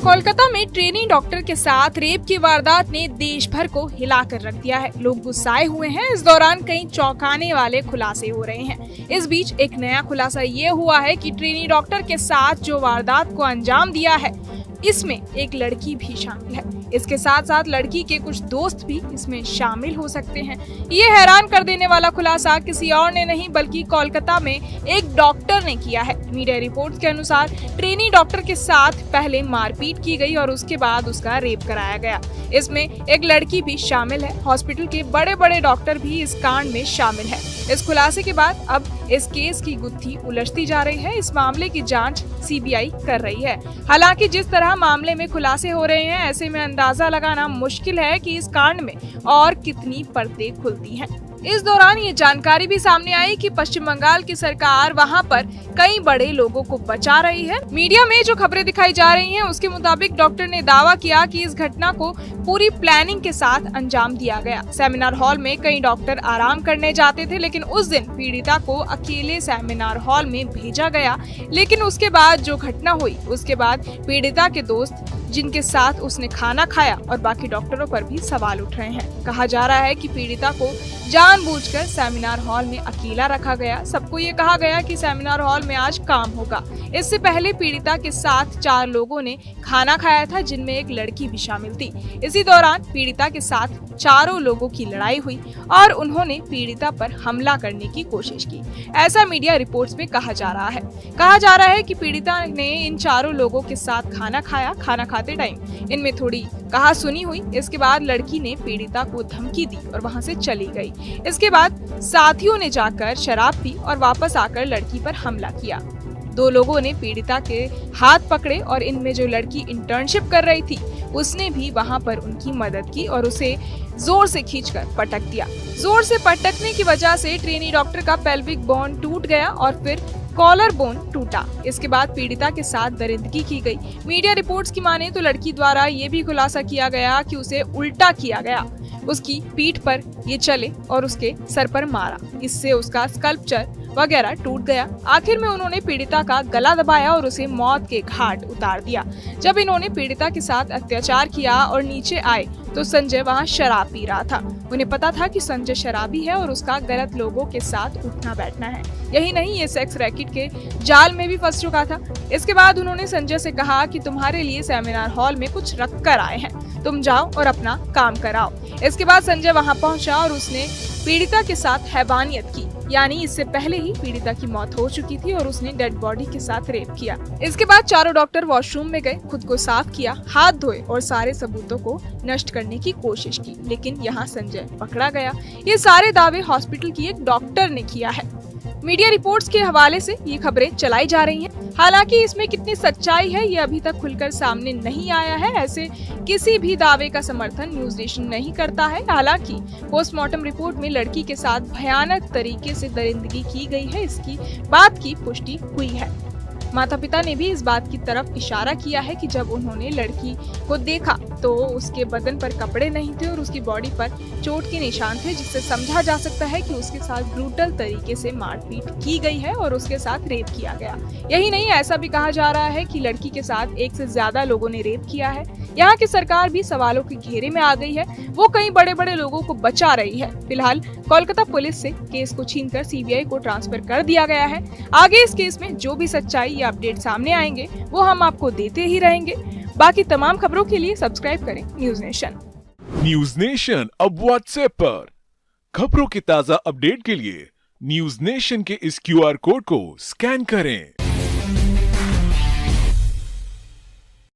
कोलकाता में trainee doctor के साथ रेप की वारदात ने देश भर को हिलाकर रख दिया है। लोग गुस्साए हुए हैं। इस दौरान कई चौंकाने वाले खुलासे हो रहे हैं। इस बीच एक नया खुलासा ये हुआ है कि ट्रेनी डॉक्टर के साथ जो वारदात को अंजाम दिया है, इसमें एक लड़की भी शामिल है। इसके साथ साथ लड़की के कुछ दोस्त भी इसमें शामिल हो सकते हैं। ये हैरान कर देने वाला खुलासा किसी और ने नहीं बल्कि कोलकाता में एक डॉक्टर ने किया है। मीडिया रिपोर्ट्स के अनुसार ट्रेनी डॉक्टर के साथ पहले मारपीट की गई और उसके बाद उसका रेप कराया गया। इसमें एक लड़की भी शामिल है। हॉस्पिटल के बड़े बड़े डॉक्टर भी इस कांड में शामिल है। इस खुलासे के बाद अब इस केस की गुत्थी उलझती जा रही है। इस मामले की जांच सीबीआई कर रही है। हालांकि जिस तरह मामले में खुलासे हो रहे हैं, ऐसे में अंदाजा लगाना मुश्किल है कि इस कांड में और कितनी परतें खुलती हैं। इस दौरान ये जानकारी भी सामने आई कि पश्चिम बंगाल की सरकार वहां पर कई बड़े लोगों को बचा रही है। मीडिया में जो खबरें दिखाई जा रही हैं, उसके मुताबिक डॉक्टर ने दावा किया कि इस घटना को पूरी प्लानिंग के साथ अंजाम दिया गया। सेमिनार हॉल में कई डॉक्टर आराम करने जाते थे, लेकिन उस दिन पीड़िता को अकेले सेमिनार हॉल में भेजा गया। लेकिन उसके बाद जो घटना हुई, उसके बाद पीड़िता के दोस्त जिनके साथ उसने खाना खाया और बाकी डॉक्टरों पर भी सवाल उठ रहे हैं। कहा जा रहा है कि पीड़िता को जानबूझकर सेमिनार हॉल में अकेला रखा गया। सबको ये कहा गया कि सेमिनार हॉल में आज काम होगा। इससे पहले पीड़िता के साथ 4 लोगों ने खाना खाया था, जिनमें एक लड़की भी शामिल थी। इसी दौरान पीड़िता के साथ 4 लोगों की लड़ाई हुई और उन्होंने पीड़िता पर हमला करने की कोशिश की। ऐसा मीडिया रिपोर्ट्स में कहा जा रहा है। कहा जा रहा है कि पीड़िता ने इन 4 लोगों के साथ खाना खाया। खाना खाते टाइम इनमें थोड़ी कहा सुनी हुई। इसके बाद लड़की ने पीड़िता को धमकी दी और वहां से चली गई। इसके बाद साथियों ने जाकर शराब पी और वापस आकर लड़की पर हमला किया। 2 लोगों ने पीड़िता के हाथ पकड़े और इनमें जो लड़की इंटर्नशिप कर रही थी, उसने भी वहां पर उनकी मदद की और उसे जोर से खींचकर पटक दिया। जोर से पटकने की वजह से ट्रेनी डॉक्टर का पेल्विक बोन टूट गया और फिर कॉलर बोन टूटा। इसके बाद पीड़िता के साथ दरिंदगी की गई। मीडिया रिपोर्ट्स की माने तो लड़की द्वारा ये भी खुलासा किया गया कि उसे उल्टा किया गया, उसकी पीठ पर ये चले और उसके सर पर मारा। इससे उसका स्कल्पचर वगैरह टूट गया। आखिर में उन्होंने पीड़िता का गला दबाया और उसे मौत के घाट उतार दिया। जब इन्होंने पीड़िता के साथ अत्याचार किया और नीचे आए तो संजय वहां शराब पी रहा था। उन्हें पता था कि संजय शराबी है और उसका गलत लोगों के साथ उठना बैठना है। यही नहीं, ये सेक्स रैकेट के जाल में भी फंस चुका था। इसके बाद उन्होंने संजय से कहा कि तुम्हारे लिए सेमिनार हॉल में कुछ रख कर आए हैं, तुम जाओ और अपना काम कराओ। इसके बाद संजय वहां पहुंचा और उसने पीड़िता के साथ हैवानियत की, यानी इससे पहले ही पीड़िता की मौत हो चुकी थी और उसने डेड बॉडी के साथ रेप किया। इसके बाद 4 डॉक्टर वॉशरूम में गए, खुद को साफ किया, हाथ धोए और सारे सबूतों को नष्ट करने की कोशिश की। लेकिन यहाँ संजय पकड़ा गया। ये सारे दावे हॉस्पिटल की एक डॉक्टर ने किया है। मीडिया रिपोर्ट्स के हवाले से ये खबरें चलाई जा रही हैं। हालांकि इसमें कितनी सच्चाई है, ये अभी तक खुलकर सामने नहीं आया है। ऐसे किसी भी दावे का समर्थन न्यूज नेशन नहीं करता है। हालांकि पोस्टमार्टम रिपोर्ट में लड़की के साथ भयानक तरीके से दरिंदगी की गई है, इसकी बात की पुष्टि हुई है। माता पिता ने भी इस बात की तरफ इशारा किया है कि जब उन्होंने लड़की को देखा तो उसके बदन पर कपड़े नहीं थे और उसकी बॉडी पर चोट के निशान थे, जिससे समझा जा सकता है कि उसके साथ ब्रूटल तरीके से मारपीट की गई है और उसके साथ रेप किया गया। यही नहीं, ऐसा भी कहा जा रहा है कि लड़की के साथ 1 से ज्यादा लोगों ने रेप किया है। यहाँ की सरकार भी सवालों के घेरे में आ गई है। वो कई बड़े बड़े लोगों को बचा रही है। फिलहाल कोलकाता पुलिस से केस को छीनकर सीबीआई को ट्रांसफर कर दिया गया है। आगे इस केस में जो भी सच्चाई या अपडेट सामने आएंगे, वो हम आपको देते ही रहेंगे। बाकी तमाम खबरों के लिए सब्सक्राइब करें न्यूज नेशन। न्यूज नेशन अब व्हाट्सएप पर खबरों की ताजा अपडेट के लिए न्यूज नेशन के इस QR कोड को स्कैन करें।